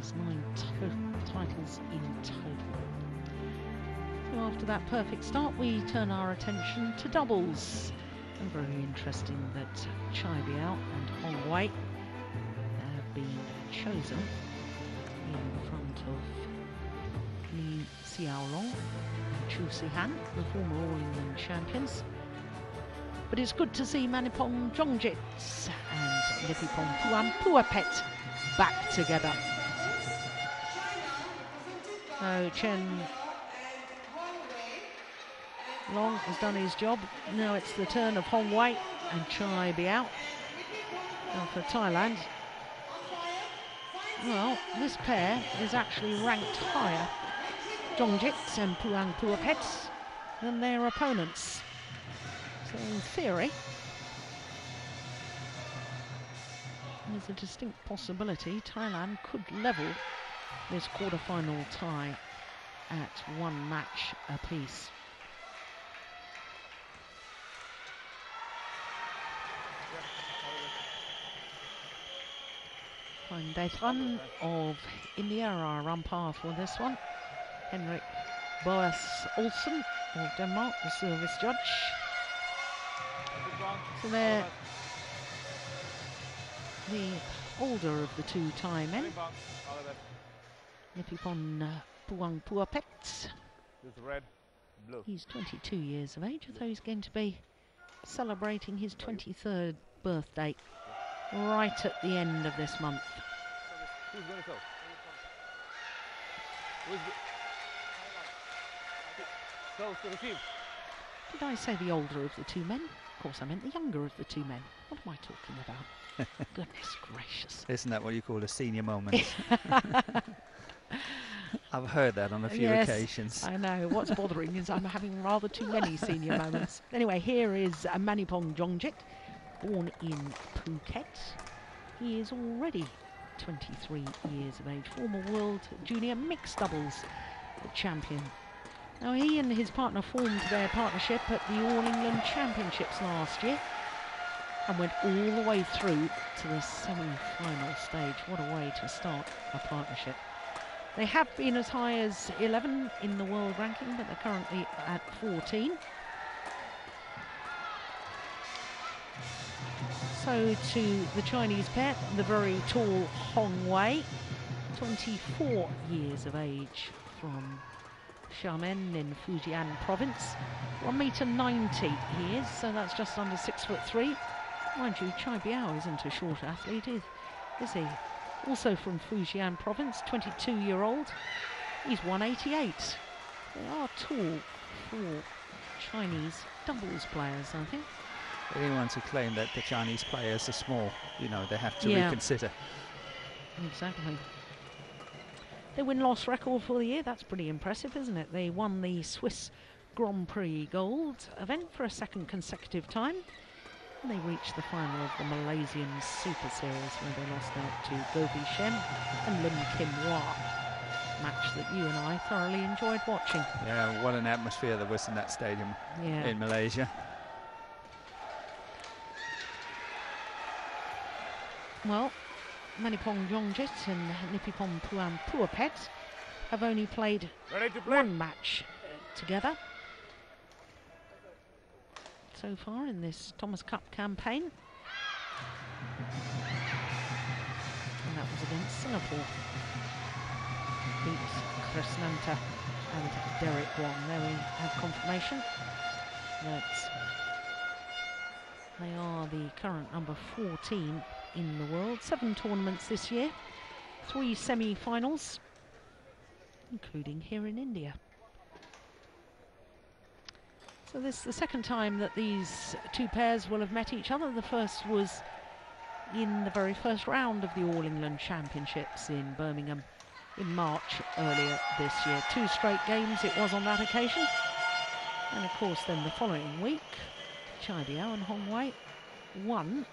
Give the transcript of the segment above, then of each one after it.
There's 9 titles in total. So after that perfect start, we turn our attention to doubles. And very interesting that Chai Biao and Hong Wei have been chosen in front of Li Xiaolong and Chu Sihan, the former All England champions. But it's good to see Manipong Jongjit and Nipipong Puapet back together. So Chen Long has done his job. Now it's the turn of Hong Wei and Chai Biao. Now for Thailand, well, this pair is actually ranked higher, Jongjit and Puapet, than their opponents. So in theory, there's a distinct possibility Thailand could level this quarter-final tie at 1 match apiece. Fine Daitran of India, our umpire for this one. Henrik Boas Olsen of Denmark, the service judge. So they're the older of the 2 Thai men. Nipipon Puapet. He's 22 years of age, although he's going to be celebrating his 23rd birthday right at the end of this month. Who's going to go? Close to receive. Did I say the older of the 2 men? Of course I meant the younger of the 2 men. What am I talking about? Goodness gracious. Isn't that what you call a senior moment? I've heard that on a few occasions. I know. What's bothering is I'm having rather too many senior moments. Anyway, here is Manipong Jongjit, born in Phuket. He is already 23 years of age, former world junior mixed doubles champion. Now he and his partner formed their partnership at the All England Championships last year and went all the way through to the semi-final stage. What a way to start a partnership. They have been as high as 11 in the world ranking, but they're currently at 14. So to the Chinese pair, the very tall Hong Wei, 24 years of age, from Xiamen in Fujian province. 1m90 he is, so that's just under 6'3". Mind you, Chai Biao isn't a short athlete, is he? Also from Fujian province, 22-year-old. He's 188. They are tall for Chinese doubles players, I think. Anyone to claim that the Chinese players are small, you know, they have to reconsider. Exactly. Their win-loss record for the year, that's pretty impressive, isn't it? They won the Swiss Grand Prix Gold event for a 2nd consecutive time. And they reached the final of the Malaysian Super Series, where they lost out to Gobi Shen and Lim Kim Hwa. Match that you and I thoroughly enjoyed watching. Yeah, what an atmosphere there was in that stadium in Malaysia. Well, Manipong Jongjit and Nipipong Puapet have only played 1 match together so far in this Thomas Cup campaign. And that was against Singapore. Beat Krishnanta and Derek Wong. There we have confirmation that they are the current number 14 in the world. 7 tournaments this year, 3 semi-finals, including here in India. So this is the 2nd time that these 2 pairs will have met each other. The first was in the very first round of the All England Championships in Birmingham in March earlier this year. 2 straight games it was on that occasion. And of course then the following week, Chai Biao and Hong Wei won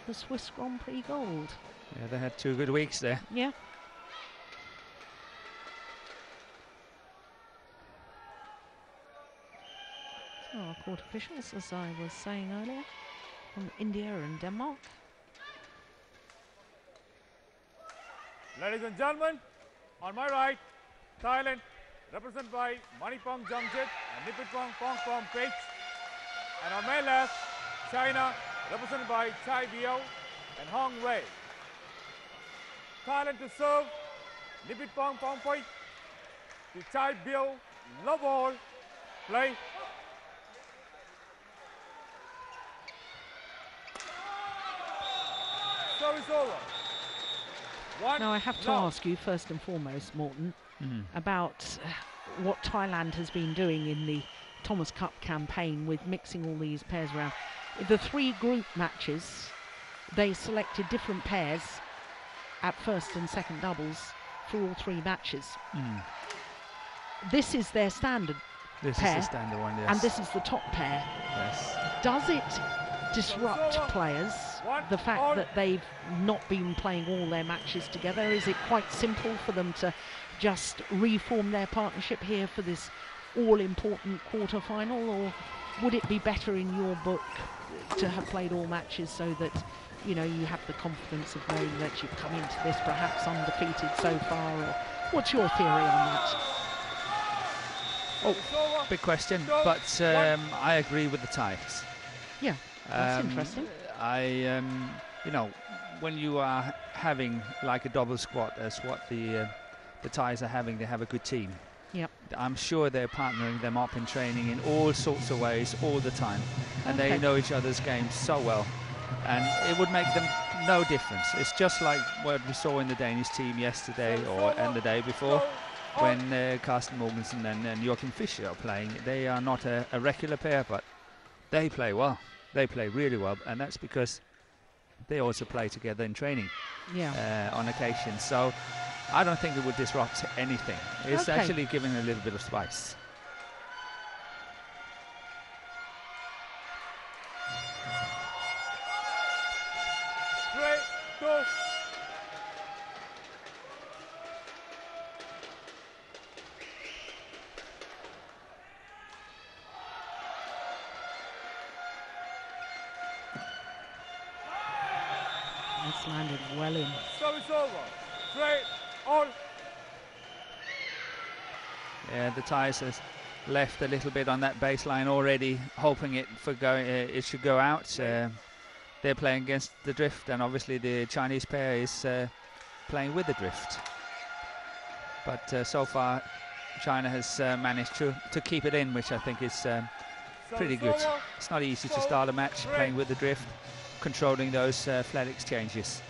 the Swiss Grand Prix Gold. Yeah, they had 2 good weeks there. Yeah. So our court officials, as I was saying earlier, from India and Denmark. Ladies and gentlemen, On my right, Thailand, represented by Manipong Jongjet and Nipitpong Pongpong Pech. And on my left, China, represented by Chai Biao and Hong Wei. Thailand to serve, Nipitpong Pongpong to Chai Biao, love ball, play. Service over. Now I have to ask you first and foremost, Morton, about what Thailand has been doing in the Thomas Cup campaign with mixing all these pairs around. The 3 group matches, they selected different pairs at first and second doubles for all 3 matches. This is their standard pair. This is the standard one, yes. And this is the top pair. Yes. Does it disrupt players, the fact that they've not been playing all their matches together? Is it quite simple for them to just reform their partnership here for this all-important quarter-final, or would it be better in your book to have played all matches so that, you know, you have the confidence of knowing that you've come into this perhaps undefeated so far? Or what's your theory on that? Oh, big question, but I agree with the Thais. Yeah, that's interesting. You know, when you are having like a double squad, as what the Thais are having, they have a good team. Yep. I'm sure they're partnering them up in training in all sorts of ways all the time, and they know each other's games so well, and it would make them no difference. It's just like what we saw in the Danish team yesterday and the day before, when Carsten Mogensen and Joachim Fischer are playing. They are not a regular pair, but they play well. They play really well, and that's because they also play together in training on occasion. So I don't think it would disrupt anything. It's actually giving a little bit of spice. That's landed well in. Service over. 3 all. Yeah, the Thais has left a little bit on that baseline already, hoping it should go out. They're playing against the drift, and obviously the Chinese pair is playing with the drift. But so far, China has managed to keep it in, which I think is pretty good. It's not easy to start a match playing with the drift, controlling those flat exchanges.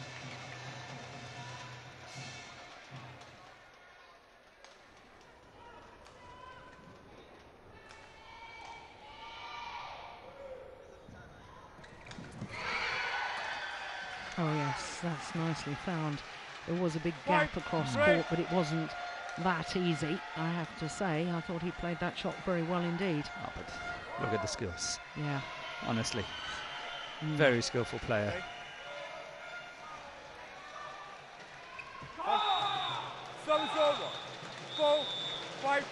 Oh yes, that's nicely found. There was a big gap across court, but it wasn't that easy, I have to say. I thought he played that shot very well indeed. Oh, but look at the skills. Yeah. Honestly. Very skillful player. Service over. 4, 5.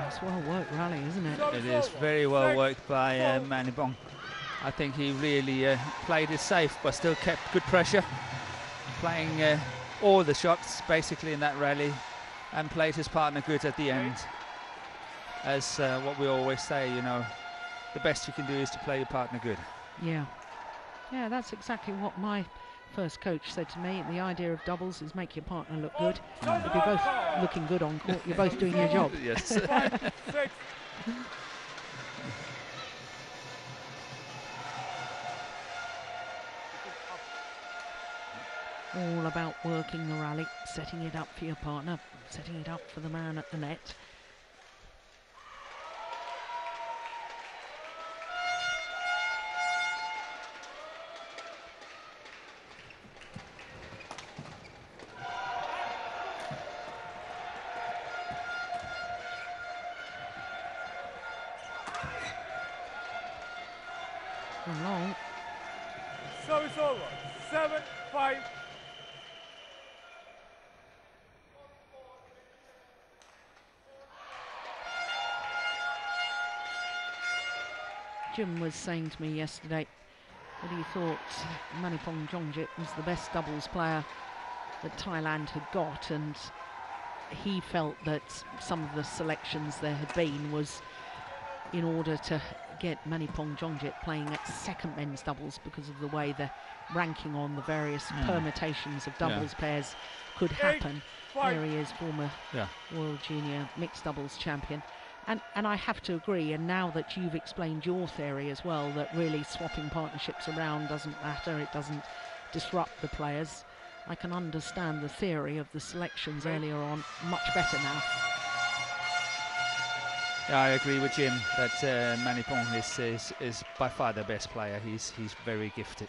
It's well worked rally, isn't it? It is very well worked by Manipong. I think he really played it safe, but still kept good pressure, playing all the shots basically in that rally, and played his partner good at the end. As what we always say, you know, the best you can do is to play your partner good. Yeah. Yeah, that's exactly what my first coach said to me. The idea of doubles is make your partner look good. If you're both looking good on court, you're both doing your job. Yes. All about working the rally, setting it up for your partner, setting it up for the man at the net. from long. Service over. 7-5. Jim was saying to me yesterday that he thought Manipong Jongjit was the best doubles player that Thailand had got, and he felt that some of the selections there had been was in order to get Manipong Jongjit playing at second men's doubles because of the way the ranking on the various permutations of doubles pairs could happen. There he is, former World Junior Mixed Doubles champion. And I have to agree, and now that you've explained your theory as well, that really swapping partnerships around doesn't matter, it doesn't disrupt the players, I can understand the theory of the selections earlier on much better now. Yeah, I agree with Jim that Manipong is by far the best player. He's very gifted.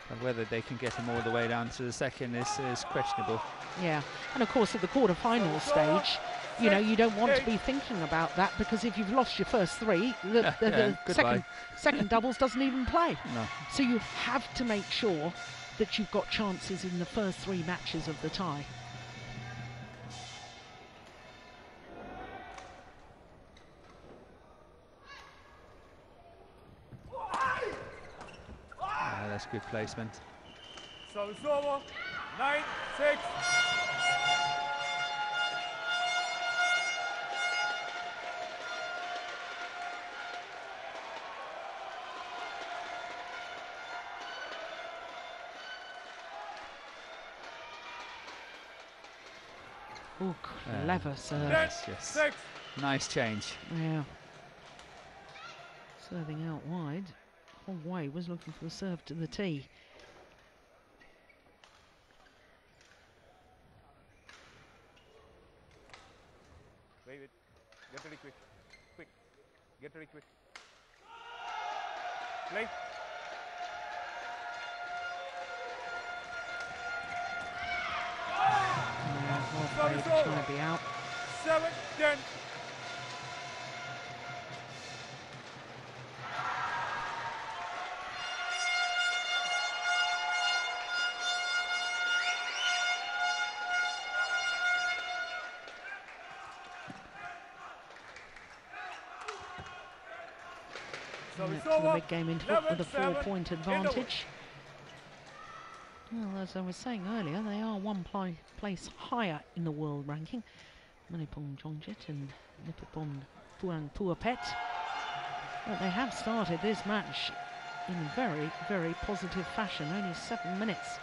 But whether they can get him all the way down to the second is questionable. Yeah, and of course at the quarter-final stage, you know, you don't want to be thinking about that, because if you've lost your first three, the second doubles doesn't even play. No. So you have to make sure that you've got chances in the first three matches of the tie. That's good placement. So it's over. 9-6. Oh, clever serve. Yes. Nice change. Yeah. Serving out wide. Hong Wei was looking for the serve to the tee. Wait. Get ready quick. Quick. Get ready quick. Play. Well played, trying to be out. 7-10. To the mid-game interval with a 4-point advantage. Well, as I was saying earlier, they are one place higher in the world ranking. Manipong Jongjit and Nippon Puapet. But they have started this match in very, very positive fashion. Only 7 minutes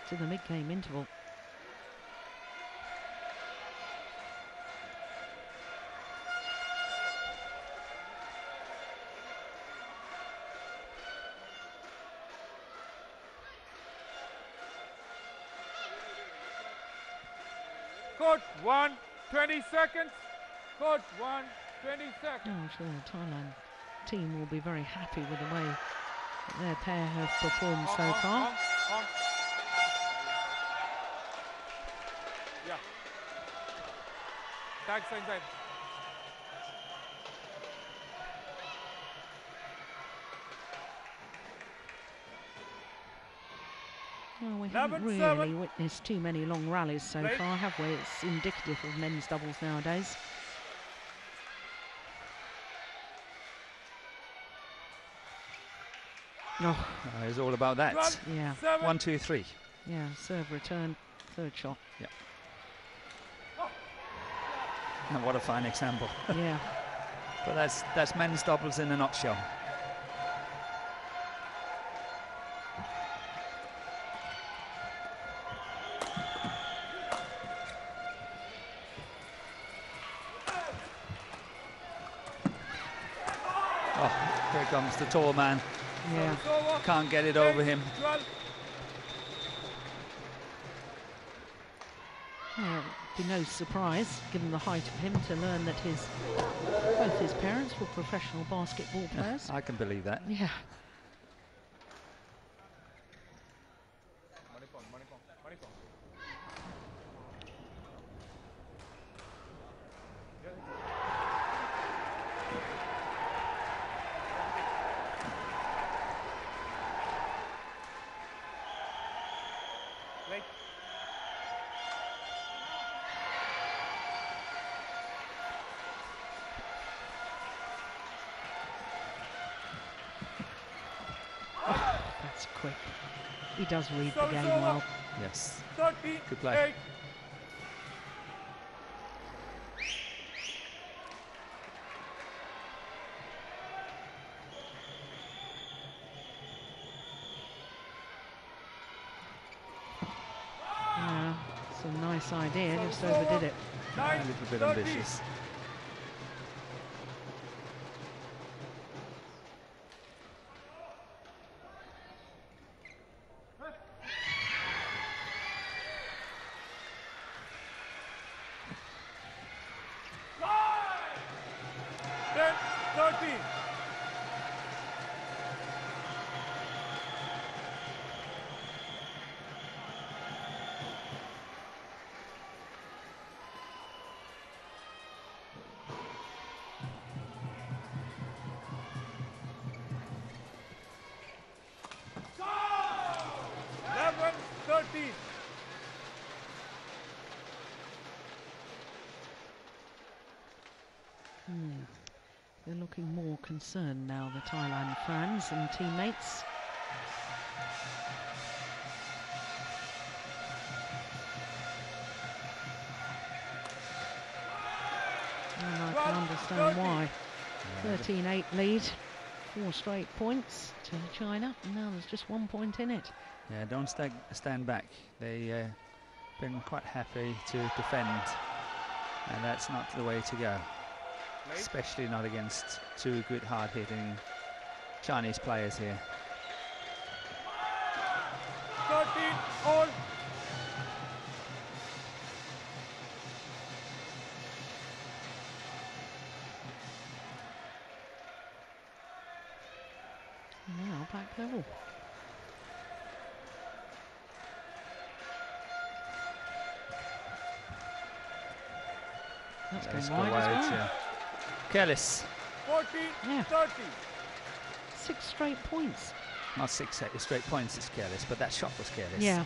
to the mid-game interval. Court 1, 20 seconds. Court 1, 20 seconds. I'm sure the Thailand team will be very happy with the way that their pair have performed so far. Yeah. Tag inside. Well, we haven't really witnessed too many long rallies so far, have we? It's indicative of men's doubles nowadays. Oh, it's all about that. Yeah. 1, 2, 3. Yeah, serve, return, third shot. Yeah. And what a fine example. Yeah. But that's men's doubles in a nutshell. Oh, here comes the tall man. Yeah. Can't get it over him. Yeah, it'd be no surprise, given the height of him, to learn that both his parents were professional basketball players. I can believe that. Yeah. Play. That's quick. He does read the Service game over. well. Yes. 30. Good play. 8. Yeah, it's a nice idea, just Service over. overdid it. A 9. little bit 30. ambitious. Ten. 30. Eleven. 13. They're looking more concerned now, the Thailand fans and teammates. And I can understand why. 13-8 lead, 4 straight points to China. Now there's just 1 point in it. Yeah, don't stand back. They've been quite happy to defend, and that's not the way to go. Play. Especially not against 2 good, hard-hitting Chinese players here. 13. All. Now back level. That's Let's going go wide as wide, well. yeah. Careless. 14. Yeah. 30. 6 straight points. Not 6 straight points is careless, but that shot was careless. Yeah.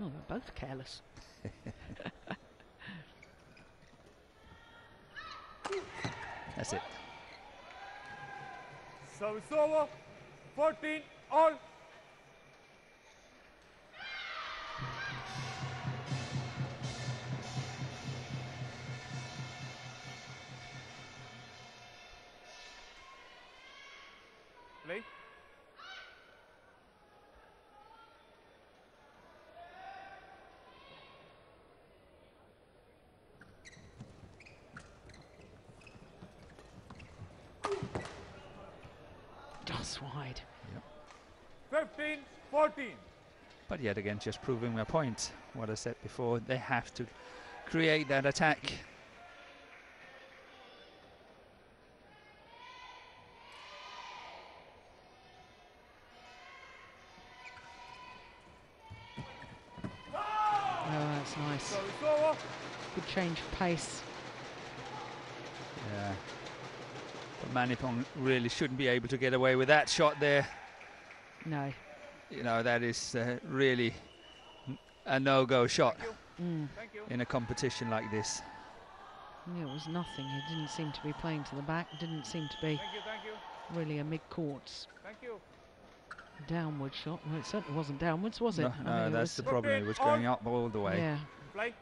Oh, they're both careless. That's it. Service over. 14. All. Play. Just wide. 15. 14. But yet again, just proving my point. What I said before, they have to create that attack. Oh, that's nice. Service over. Good change of pace. Yeah. But Manipong really shouldn't be able to get away with that shot there. No. You know, that is really a no-go shot Thank you. in a competition like this. Yeah, it was nothing. He didn't seem to be playing to the back. Didn't seem to be Thank you. Thank you. really a mid-court Thank you. downward shot. Well, it certainly wasn't downwards, was it? No, I think no, it that's was- the problem. It was going up all the way. Yeah. Play.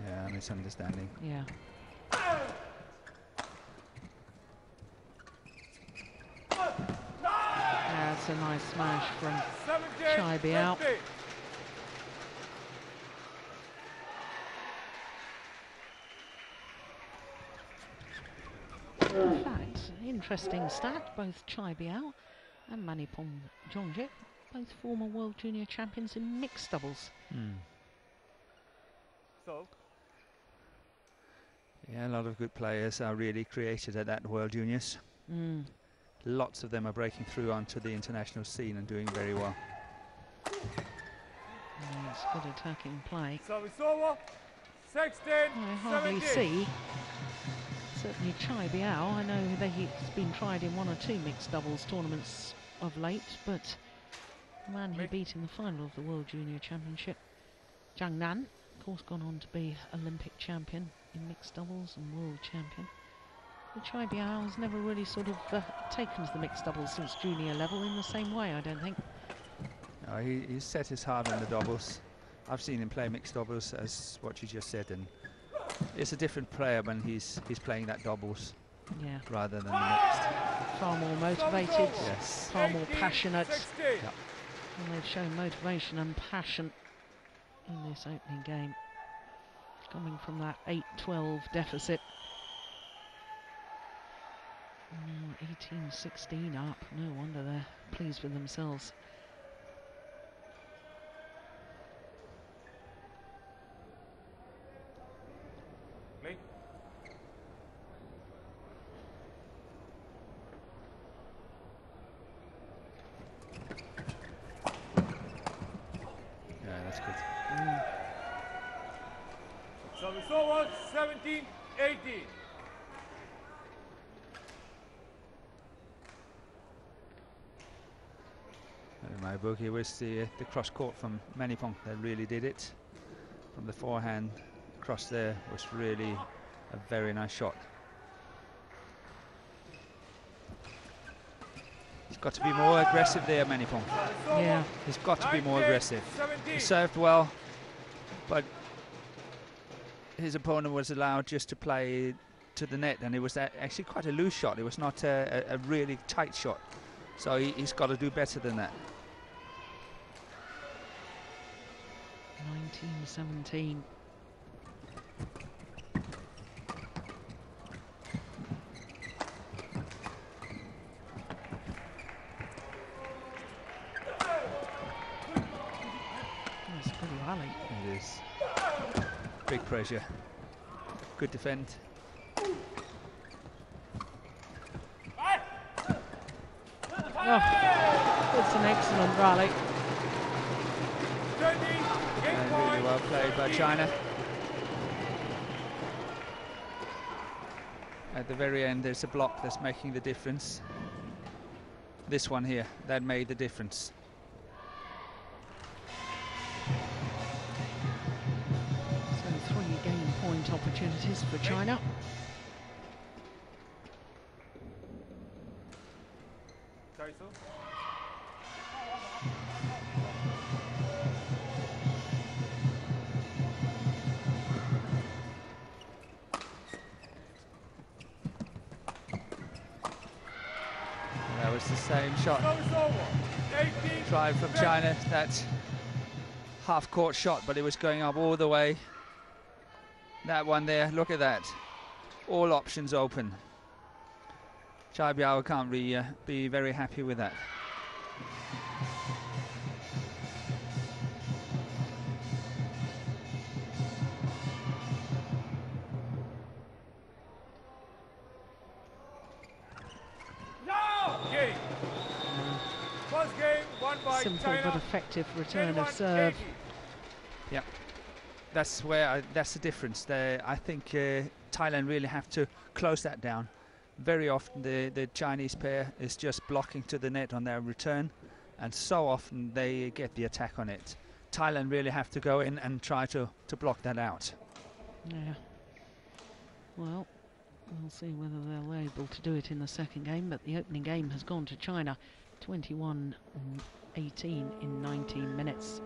Yeah, misunderstanding. Yeah. That's a nice smash from Chaibi out. interesting stat, both Chai Biao and Manipong Jongjit, both former World Junior Champions in mixed doubles. So, yeah, a lot of good players are really created at that World Juniors. Lots of them are breaking through onto the international scene and doing very well. It's good attacking play. service over. 16, I hardly 17. see. Certainly Chai Biao, I know that he's been tried in 1 or 2 mixed doubles tournaments of late, but the man he beat in the final of the World Junior Championship, Zhang Nan, of course gone on to be Olympic champion in mixed doubles and world champion. But Chai Biao has never really sort of taken to the mixed doubles since junior level in the same way, I don't think. No, he's set his heart on the doubles. I've seen him play mixed doubles, as what you just said, and it's a different player when he's playing that doubles rather than the mixed. Far more motivated, yes, far more 18, passionate. 16. Yep. And they've shown motivation and passion in this opening game, coming from that 8-12 deficit. 18-16 up, no wonder they're pleased with themselves. Play. Yeah, that's good. Service over. 17, 18. In my book, it was the cross court from Manipong that really did it. From the forehand cross there was really a very nice shot. He's got to be more aggressive there, Manipong. Yeah. He's got to be more 19, aggressive. 17. He served well, but his opponent was allowed just to play to the net, and it was actually quite a loose shot. It was not a really tight shot. So he's got to do better than that. 19-17. That's a good rally. It is. Big pressure. Good defend. Oh, it's an excellent rally. 20, game And point. really well played by China. At the very end, there's a block that's making the difference. This one here, that made the difference. So 3 game point opportunities for China. Taiso. That was the same shot. Service over. 18, Tried from China, that half-court shot, but it was going up all the way. That one there, look at that. All options open. Chai Biao can't be very happy with that. game. First game won by Simple China. but effective return of 21, serve. 80. Yep, that's where that's the difference. I think Thailand really have to close that down. Very often the Chinese pair is just blocking to the net on their return, and so often they get the attack on it. Thailand really have to go in and try to block that out. Yeah. Well, we'll see whether they're able to do it in the second game, but the opening game has gone to China, 21-18 in 19 minutes.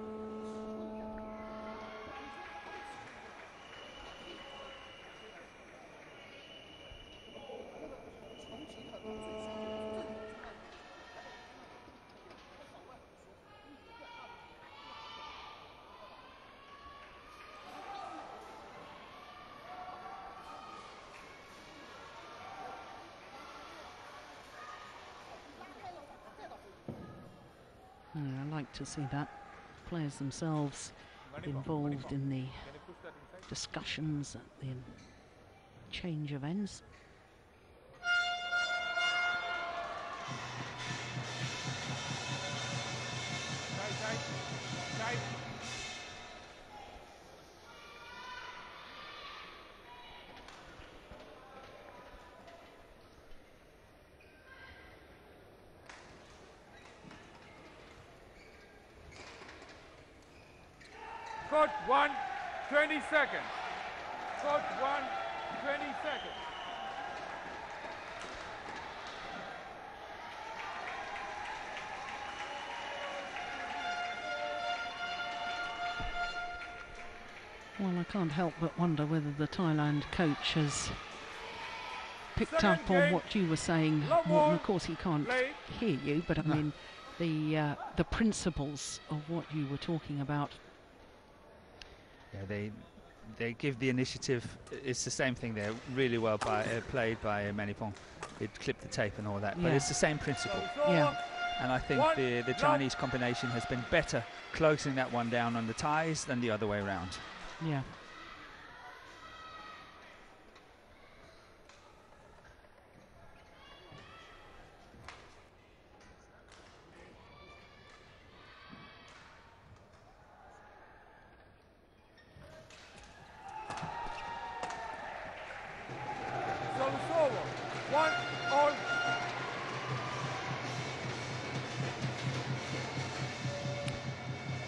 Yeah, I like to see that. Players themselves involved in the discussions at the change of ends. Court 1, 20 seconds. Court 1, 20 seconds. Well, I can't help but wonder whether the Thailand coach has picked up on what you were saying, Morton. Of course, he can't hear you, but I mean the principles of what you were talking about. Yeah, they give the initiative. It's the same thing there, really well played by Manipong. It clipped the tape and all that, but it's the same principle. Yeah. And I think the Chinese combination has been better closing that one down on the ties than the other way around. Yeah.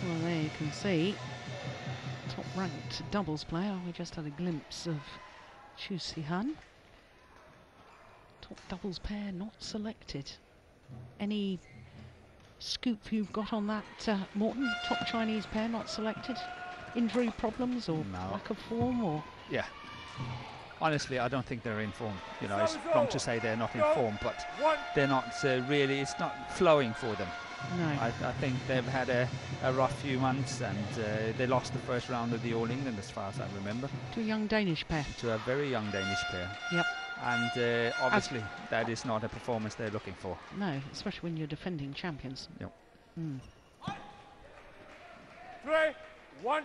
Well, there you can see top-ranked doubles player. We just had a glimpse of Chu Si-han. Top doubles pair not selected. Any scoop you've got on that, Morton? Top Chinese pair not selected? Injury problems or lack of form? Or yeah. Honestly, I don't think they're in form. You know, it's wrong to say they're not in form, but they're not really. It's not flowing for them. No. I think they've had a rough few months, and they lost the first round of the All England, as far as I remember. To a young Danish pair. To a very young Danish pair. Yep. And obviously, that is not a performance they're looking for. No, especially when you're defending champions. Yep. 3, 1.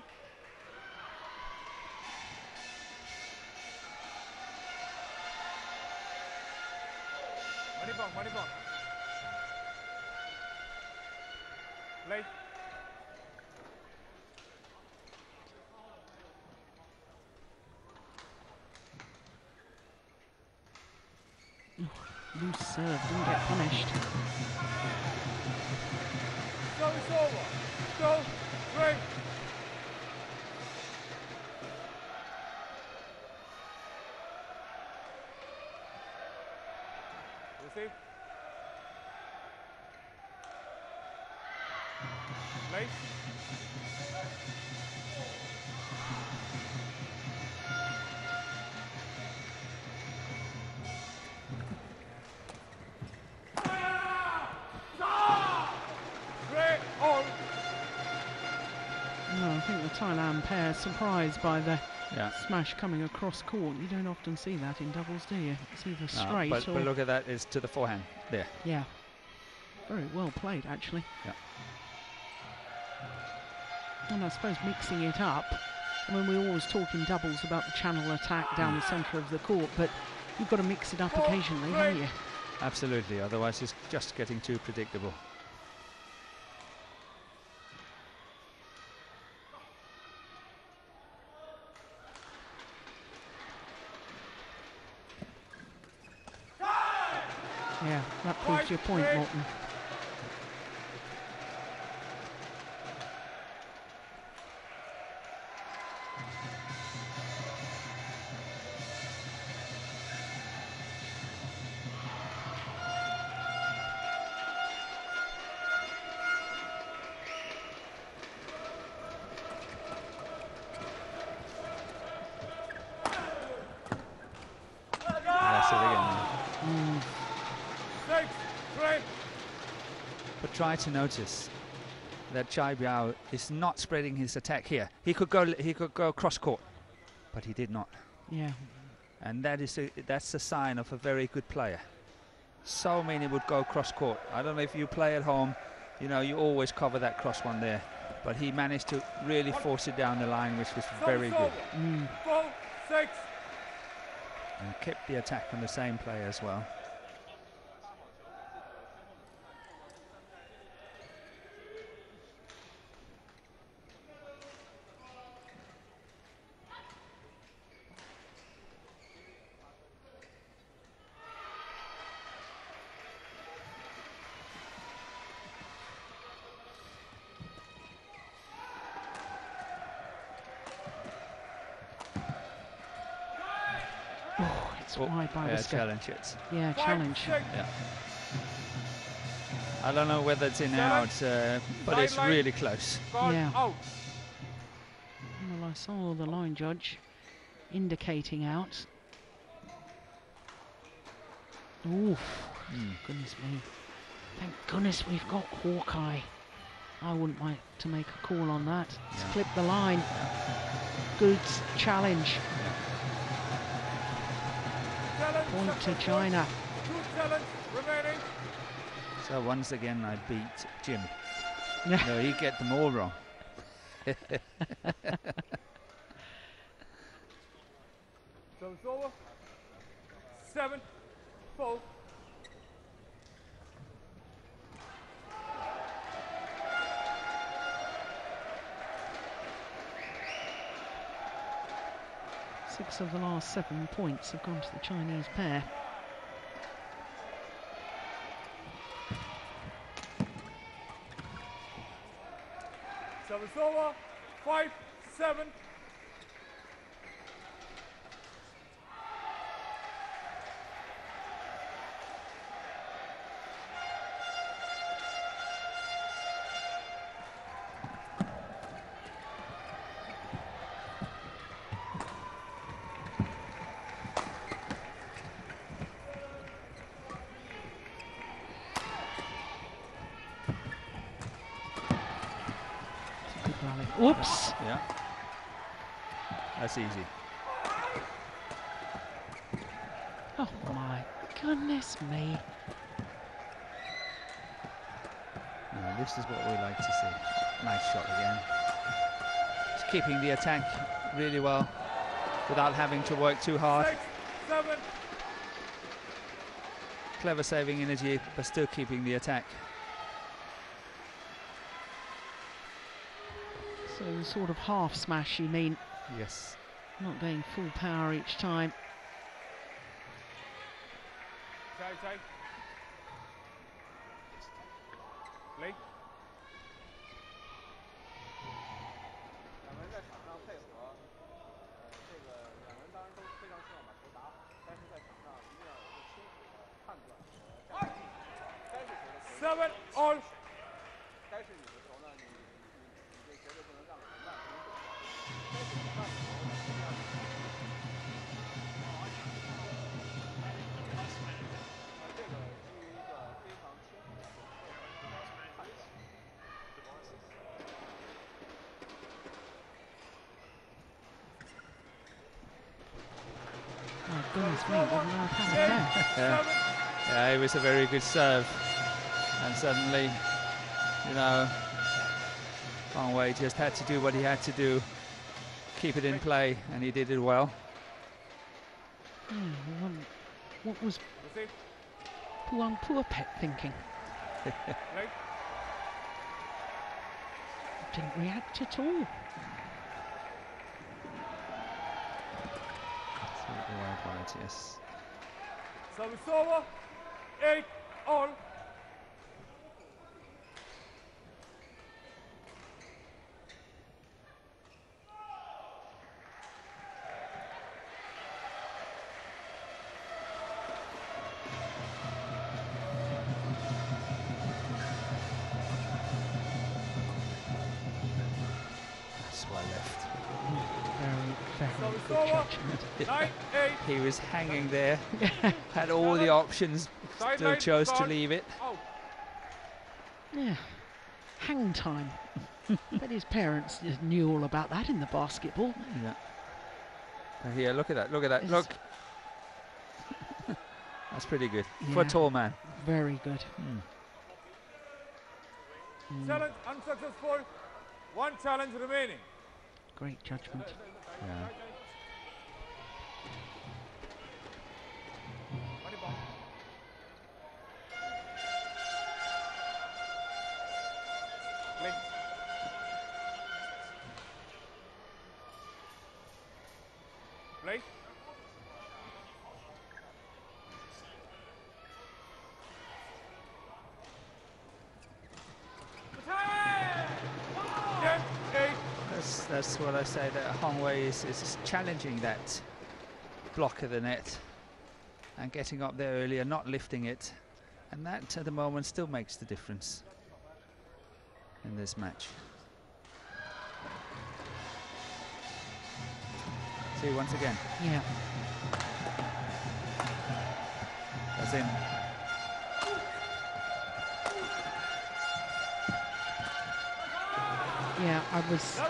Money ball. Play. Loose serve, didn't get punished. So it's over. 2, 3. Receive. Play. No, I think the Thailand pair surprised by the smash coming across court. You don't often see that in doubles, do you? It's either straight but or... look at that, it's to the forehand there. Yeah. Very well played, actually. Yeah. And I suppose mixing it up, I mean, we always talk in doubles about the channel attack down the centre of the court, but you've got to mix it up occasionally, haven't you? Absolutely, otherwise it's just getting too predictable. Yeah, that proves your point, Morton. That's it again. But try to notice that Chai Biao is not spreading his attack here. He could go cross court, but he did not. Yeah. And that's a sign of a very good player. So many would go cross court. I don't know if you play at home you know, you always cover that cross one there. But he managed to really force it down the line, which was very good. 4-6. And kept the attack on the same play as well. Wide by the challenge it. Yeah, challenge. Yeah. I don't know whether it's in out, but it's really close. Yeah. Well, I saw the line judge indicating out. Oof. Goodness me. Thank goodness we've got Hawkeye. I wouldn't like to make a call on that. It's clipped the line. Good challenge. Point to China. So once again I beat Jim. No, he get them all wrong. So it's over. 7-4. Six of the last 7 points have gone to the Chinese pair. So it's over. 5-7. Whoops. Yeah. That's easy. Oh my goodness me. This is what we like to see. Nice shot again. Just keeping the attack really well without having to work too hard. 6-7. Clever saving energy, but still keeping the attack. So sort of half smash, you mean? Yes. Not going full power each time. Play. Seven all. Oh goodness me, what an happened there? Yeah, it was a very good serve. And suddenly, you know, Wang Wei just had to do what he had to do, keep it in play, and he did it well. What was Puang Puapet thinking? Didn't react at all. Yes. So it's over. 8 all. That's well left. Very good judgment. He was hanging there, had all the options, still chose to leave it. Yeah, hang time. Bet his parents just knew all about that in the basketball. Yeah. Here, look at that, look at that, look. That's pretty good for a tall man. Very good. Challenge unsuccessful. One challenge remaining. Great judgment. Yeah. Manipong. Play. Play. That's what I say, that Hong Wei is challenging that block of the net and getting up there earlier, not lifting it, and that at the moment still makes the difference in this match. See, once again. Yeah. As in. Yeah, I was,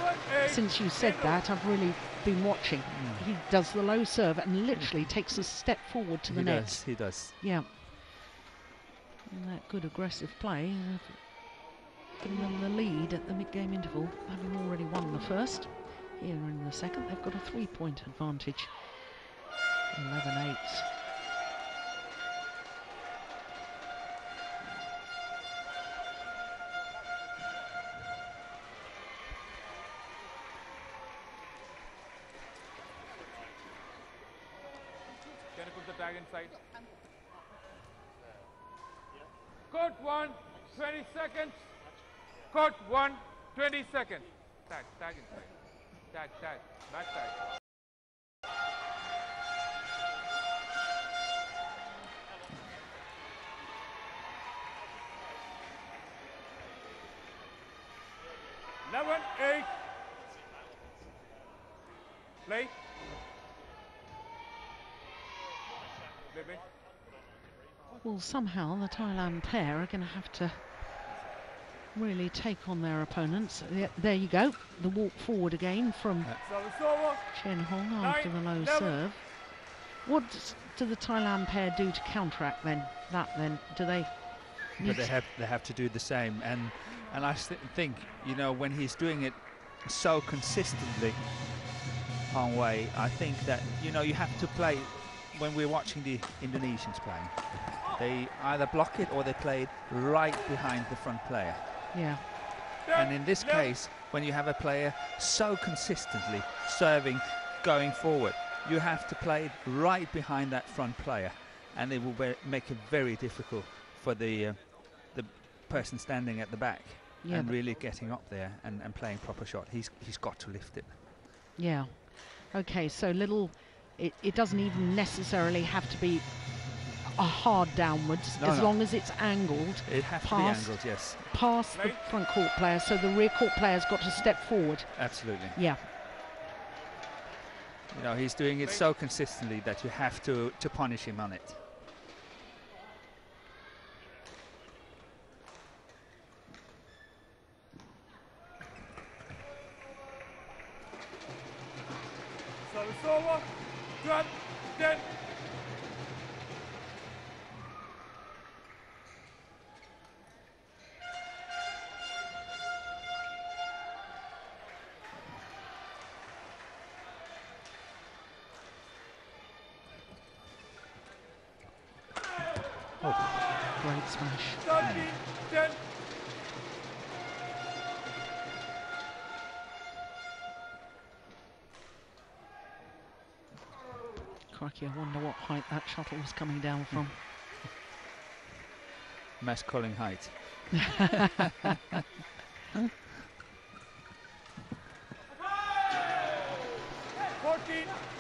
since you said that, I've really been watching. He does the low serve and literally takes a step forward to the net. He does. Yeah. And that good aggressive play, giving them the lead at the mid-game interval, having already won the first. Here in the second, they've got a 3-point advantage. 11-8. Can you put the tag inside? Court 1, 20 seconds. Court 1, 20 seconds. Tag inside. Tag, back tag. Eleven, 8. Play. Play. Well, somehow the Thailand pair are going to have to really take on their opponents. There you go, the walk forward again from Chen Hong after the low serve. What do the Thailand pair do to counteract then? Do they? But they have to do the same, and I think, you know, when he's doing it so consistently, Hong Wei, I think that, you know, you have to play. When we're watching the Indonesians playing, they either block it or they play it right behind the front player. Yeah. And in this case, when you have a player so consistently serving, going forward, you have to play it right behind that front player, and it will make it very difficult for the person standing at the back and really getting up there and playing proper shot. He's got to lift it. Yeah. Okay, so it doesn't even necessarily have to be a hard downwards, as long as it's angled. It has to be angled, yes. Past the front court player, so the rear court player's got to step forward. Absolutely. Yeah. You know, he's doing it so consistently that you have to punish him on it. Service over. 12, 10. Great smash. 13, 10. Crikey, I wonder what height that shuttle was coming down from. Mass calling height. 14,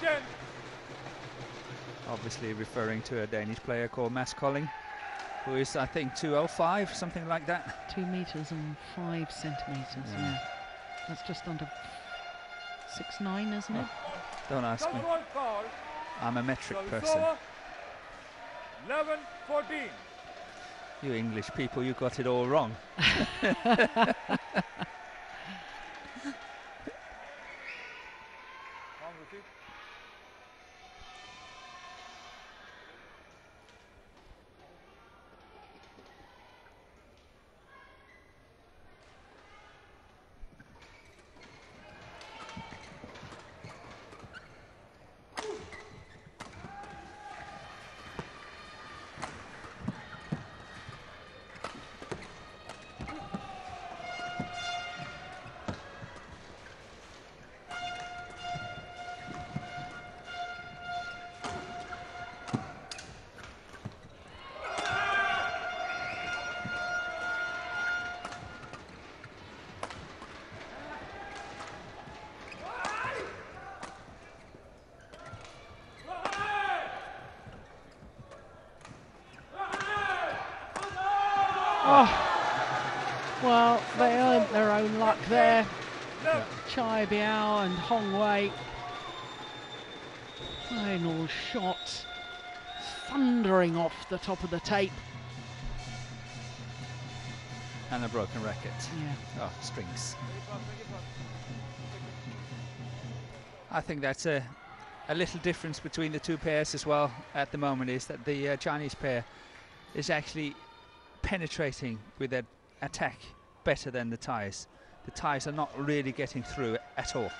10. Obviously referring to a Danish player called Mads Kolding, who is, I think, 205, something like that. 2 meters and 5 centimeters. Yeah. That's just under 6'9", isn't it? Don't ask me. I'm a metric person. 11, 14. You English people, you got it all wrong. Well, they earned their own luck there. Yeah. Chai Biao and Hong Wei. Final shot thundering off the top of the tape. And a broken racket. Yeah. Oh, strings. I think that's a little difference between the two pairs as well at the moment, is that the Chinese pair is actually penetrating with their attack better than the Thais. The Thais are not really getting through at all.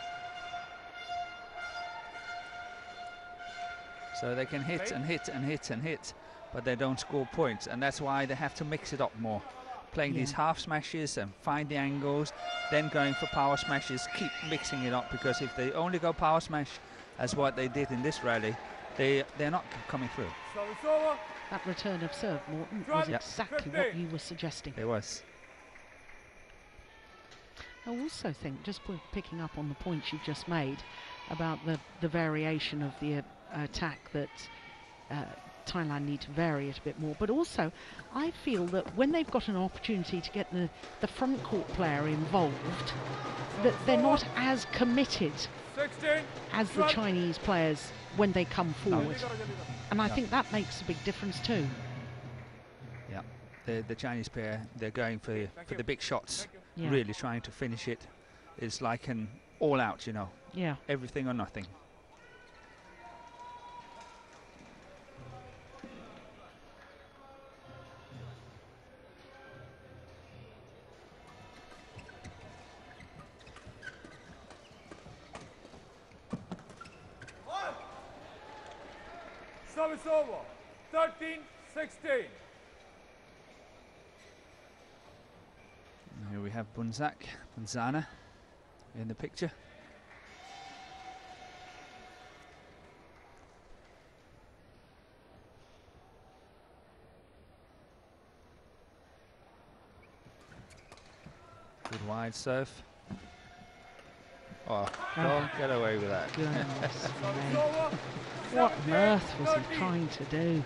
So they can hit and hit and hit and hit, but they don't score points, and that's why they have to mix it up more. Playing these half smashes and find the angles, then going for power smashes, keep mixing it up, because if they only go power smash as what they did in this rally, they're not coming through. That return of serve, Morton, was exactly what you were suggesting. It was. I also think, just picking up on the points you've just made about the variation of the attack, that Thailand need to vary it a bit more, but also I feel that when they've got an opportunity to get the front court player involved, that they're not as committed as the Chinese players when they come forward. And I think that makes a big difference too. Yeah, the Chinese pair, they're going for the big shots, really trying to finish it. It's like an all out, you know. Yeah. Everything or nothing. Service over. 13-16. Here we have Bunzana in the picture. Good wide serve. Oh, don't get away with that. Goodness me. What on earth was he trying to do?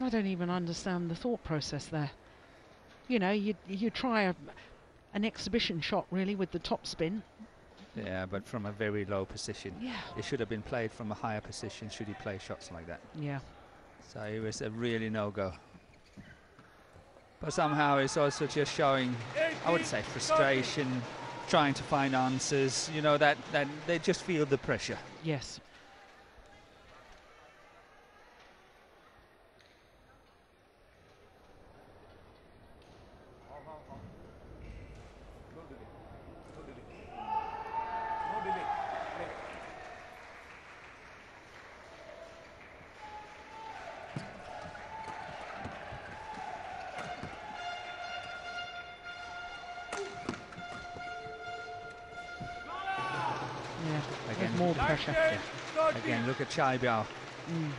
I don't even understand the thought process there. You know, you try an exhibition shot really with the top spin. Yeah, but from a very low position. Yeah. It should have been played from a higher position should he play shots like that. Yeah. So it was a really no-go. But somehow it's also just showing, I would say, frustration, trying to find answers, you know, that they just feel the pressure. Yes. More pressure. Yeah. Again, look at Chai Biao.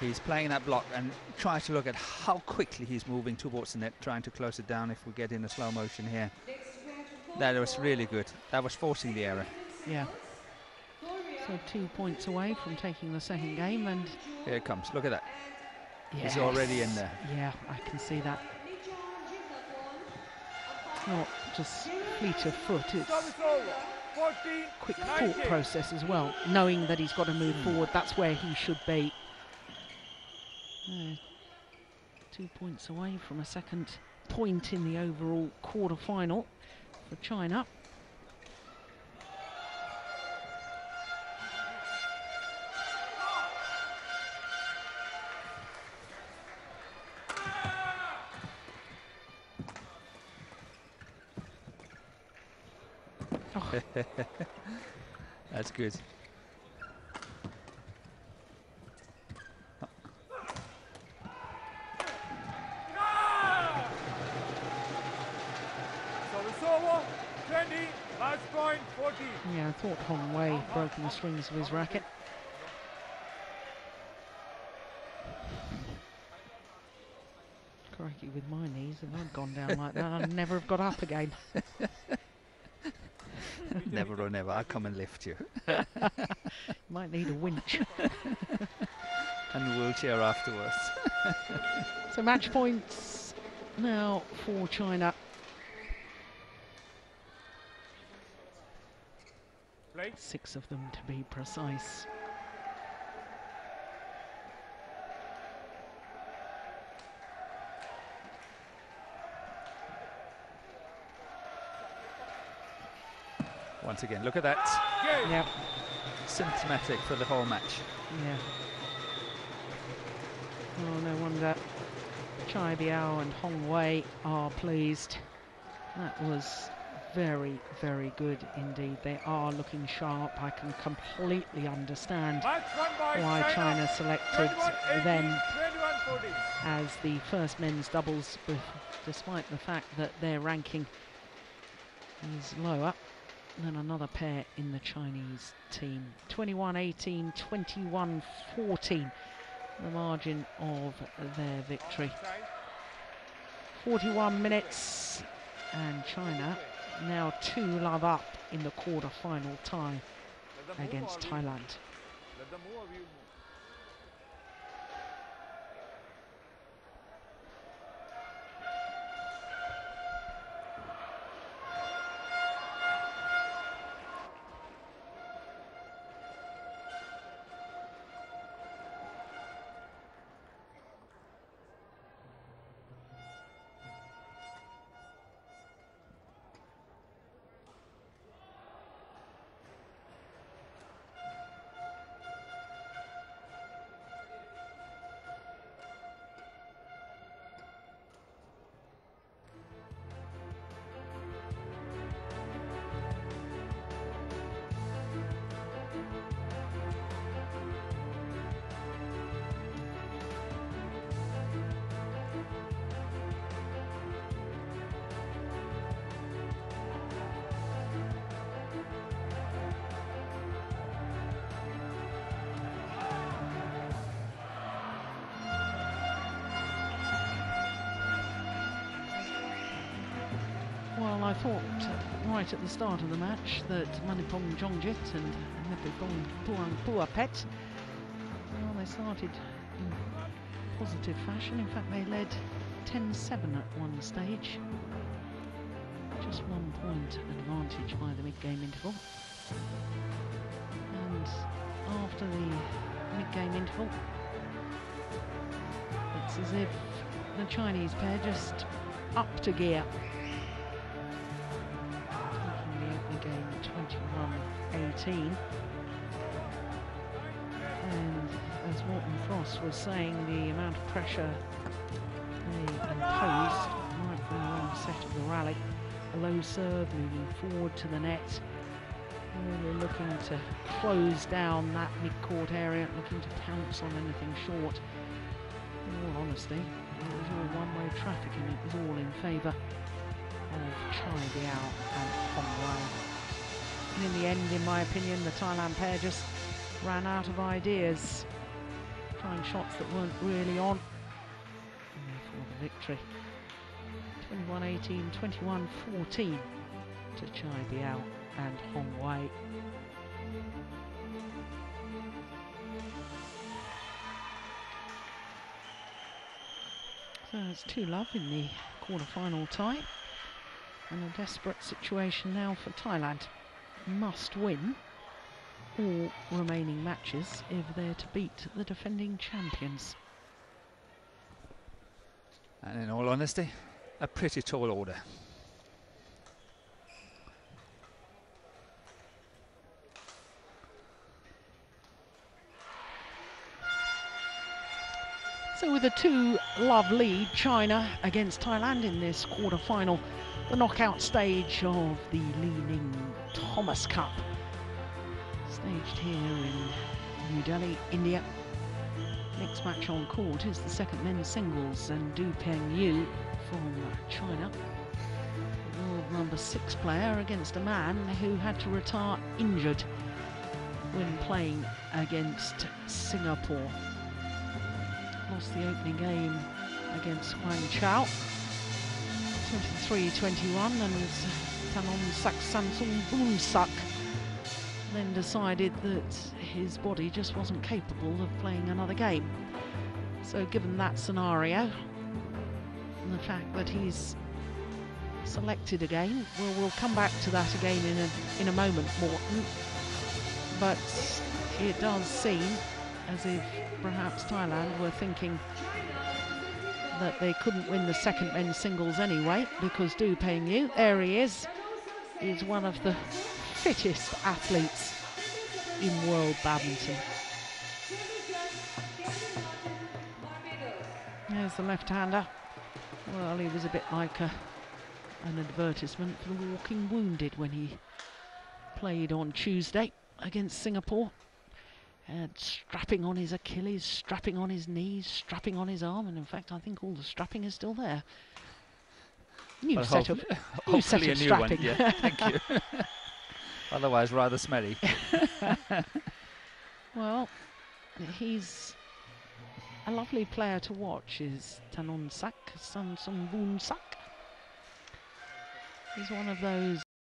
He's playing that block and try to look at how quickly he's moving towards the net, trying to close it down if we get in a slow motion here. That was really good. That was forcing the error. Yeah. So 2 points away from taking the second game, and here it comes. Look at that. Yes. He's already in there. Yeah, I can see that. It's not just fleet of foot, it's quick thought process as well, knowing that he's got to move forward. That's where he should be. 2 points away from a second point in the overall quarter-final for China. Oh. That's good. Yeah, I thought Hong Wei broken the strings of his racket. Crikey, with my knees, if I'd gone down like that, I'd never have got up again. Never or never, I'll come and lift you. Might need a winch. And a wheelchair afterwards. So match points now for China. Play. 6 of them to be precise. Once again, look at that. Yep. Symptomatic for the whole match. Yeah. Oh, no wonder Chai Biao and Hong Wei are pleased. That was very, very good indeed. They are looking sharp. I can completely understand why China selected them as the first men's doubles, despite the fact that their ranking is lower than another pair in the Chinese team. 21-18, 21-14, the margin of their victory. 41 minutes, and China now 2-love up in the quarter-final tie against Thailand. Let them move or we move. Well, I thought right at the start of the match that Manipong Jongjit and Nipipong Puapet, well, they started in positive fashion. In fact, they led 10-7 at one stage. Just 1 point advantage by the mid-game interval. And after the mid-game interval, it's as if the Chinese pair just upped a gear. Taking the opening game 21-18. And as Morton Frost was saying, the amount of pressure they imposed right from the long set of the rally. A low serve, moving forward to the net. Really looking to close down that mid-court area, looking to pounce on anything short. In all honesty, it was all one-way traffic and it was all in favour of Chai Biao and Hong Wei. And in the end, in my opinion, the Thailand pair just ran out of ideas, trying shots that weren't really on. And therefore the victory. 21-18, 21-14 to Chai Biao and Hong Wei. So it's 2-love in the quarter-final tie, and a desperate situation now for Thailand. Must win all remaining matches if they're to beat the defending champions. And in all honesty, a pretty tall order. So with a 2-love lead, China against Thailand in this quarter-final, the knockout stage of the Li Ning Thomas Cup, staged here in New Delhi, India. Next match on court is the second men's singles, and Du Pengyu from China, world number 6 player, against a man who had to retire injured when playing against Singapore. Lost the opening game against Huang Chao 23-21, and Tanon Sak Samsung Boonsak then decided that his body just wasn't capable of playing another game. So given that scenario, the fact that he's selected again. We'll come back to that again in a moment, Morton. But it does seem as if perhaps Thailand were thinking that they couldn't win the second men's singles anyway, because Du Pengyu, there he is one of the fittest athletes in world badminton. There's the left-hander. Well, he was a bit like an advertisement for the walking wounded when he played on Tuesday against Singapore. Strapping on his Achilles, strapping on his knees, strapping on his arm, and in fact I think all the strapping is still there. New set of strapping. One, yeah, thank you. Otherwise rather smelly. Well, he's a lovely player to watch, is Thanon Sak, Samsung Boon Sak. He's one of those